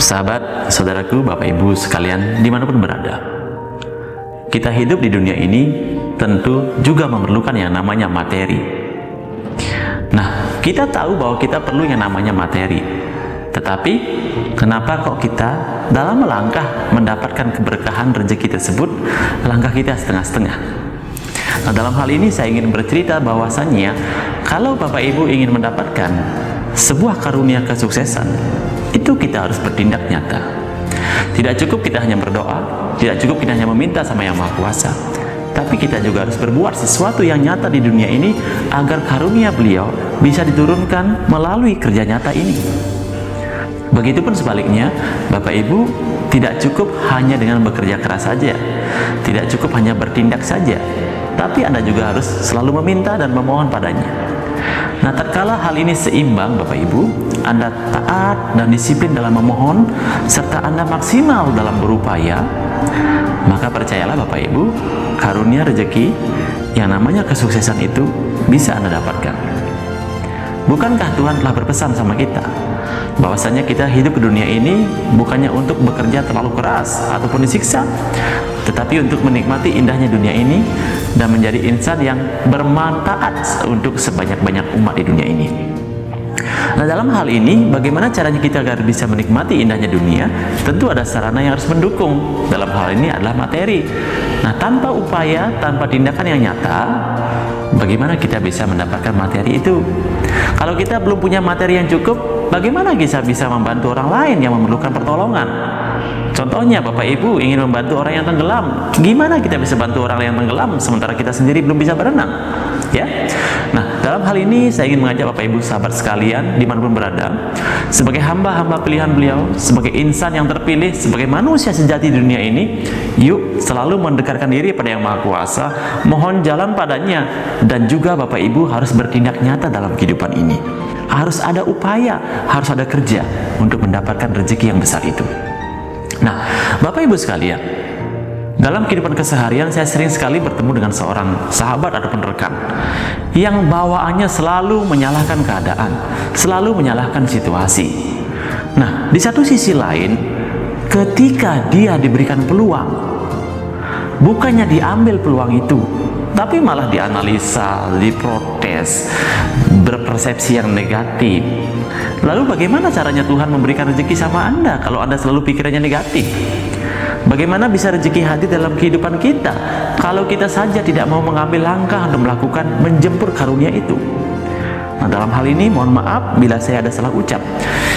Sahabat, saudaraku, Bapak Ibu sekalian dimanapun berada, kita hidup di dunia ini tentu juga memerlukan yang namanya materi. Nah, kita tahu bahwa kita perlu yang namanya materi. Tetapi, kenapa kok kita dalam melangkah mendapatkan keberkahan rezeki tersebut, langkah kita setengah-setengah? Nah, dalam hal ini saya ingin bercerita bahwasannya, kalau Bapak Ibu ingin mendapatkan sebuah karunia kesuksesan, itu kita harus bertindak nyata. Tidak cukup kita hanya berdoa, tidak cukup kita hanya meminta sama Yang Maha Kuasa, tapi kita juga harus berbuat sesuatu yang nyata di dunia ini agar karunia beliau bisa diturunkan melalui kerja nyata ini. Begitupun sebaliknya, Bapak Ibu tidak cukup hanya dengan bekerja keras saja, tidak cukup hanya bertindak saja, tapi Anda juga harus selalu meminta dan memohon padanya. Nah, tatkala hal ini seimbang, Bapak Ibu, Anda taat dan disiplin dalam memohon, serta Anda maksimal dalam berupaya, maka percayalah Bapak Ibu, karunia rezeki yang namanya kesuksesan itu bisa Anda dapatkan. Bukankah Tuhan telah berpesan sama kita bahwasanya kita hidup di dunia ini bukannya untuk bekerja terlalu keras ataupun disiksa, tetapi untuk menikmati indahnya dunia ini dan menjadi insan yang bermanfaat untuk sebanyak-banyak umat di dunia ini. Nah, dalam hal ini, bagaimana caranya kita agar bisa menikmati indahnya dunia? Tentu ada sarana yang harus mendukung. Dalam hal ini adalah materi. Nah, tanpa upaya, tanpa tindakan yang nyata, bagaimana kita bisa mendapatkan materi itu? Kalau kita belum punya materi yang cukup, bagaimana kita bisa membantu orang lain yang memerlukan pertolongan? Contohnya, Bapak Ibu ingin membantu orang yang tenggelam. Gimana kita bisa bantu orang yang tenggelam sementara kita sendiri belum bisa berenang? Ya. Nah, dalam hal ini saya ingin mengajak Bapak Ibu sahabat sekalian dimanapun berada, sebagai hamba-hamba pilihan beliau, sebagai insan yang terpilih, sebagai manusia sejati di dunia ini, yuk selalu mendekatkan diri pada Yang Maha Kuasa, mohon jalan padanya, dan juga Bapak Ibu harus bertindak nyata dalam kehidupan ini. Harus ada upaya, harus ada kerja untuk mendapatkan rezeki yang besar itu. Nah, Bapak Ibu sekalian, dalam kehidupan keseharian saya sering sekali bertemu dengan seorang sahabat ataupun rekan yang bawaannya selalu menyalahkan keadaan, selalu menyalahkan situasi. Nah, di satu sisi lain, ketika dia diberikan peluang, bukannya diambil peluang itu, tapi malah dianalisa, diprotes, berpersepsi yang negatif. Lalu bagaimana caranya Tuhan memberikan rezeki sama Anda kalau Anda selalu pikirannya negatif? Bagaimana bisa rezeki hadir dalam kehidupan kita kalau kita saja tidak mau mengambil langkah untuk melakukan menjemput karunia itu? Nah, dalam hal ini mohon maaf bila saya ada salah ucap.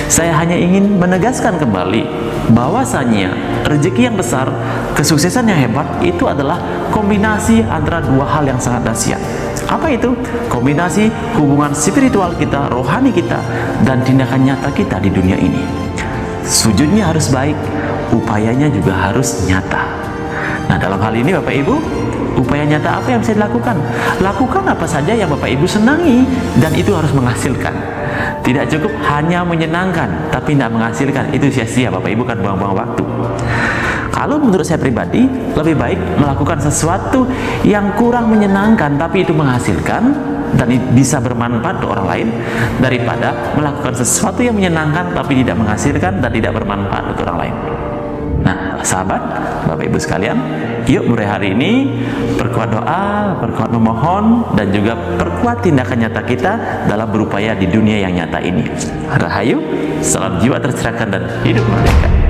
Saya hanya ingin menegaskan kembali bahwasanya rezeki yang besar, kesuksesan yang hebat itu adalah kombinasi antara dua hal yang sangat dahsyat. Apa itu? Kombinasi hubungan spiritual kita, rohani kita, dan tindakan nyata kita di dunia ini. Sujudnya harus baik, upayanya juga harus nyata. Nah, dalam hal ini Bapak Ibu, upaya nyata apa yang bisa dilakukan? Lakukan apa saja yang Bapak Ibu senangi, dan itu harus menghasilkan. Tidak cukup hanya menyenangkan, tapi tidak menghasilkan. Itu sia-sia, Bapak Ibu kan buang-buang waktu. Kalau menurut saya pribadi, lebih baik melakukan sesuatu yang kurang menyenangkan tapi itu menghasilkan dan bisa bermanfaat untuk orang lain, daripada melakukan sesuatu yang menyenangkan tapi tidak menghasilkan dan tidak bermanfaat untuk orang lain. Nah, sahabat, Bapak Ibu sekalian, yuk mulai hari ini perkuat doa, perkuat memohon, dan juga perkuat tindakan nyata kita dalam berupaya di dunia yang nyata ini. Rahayu, salam jiwa tercerahkan dan hidup merdeka.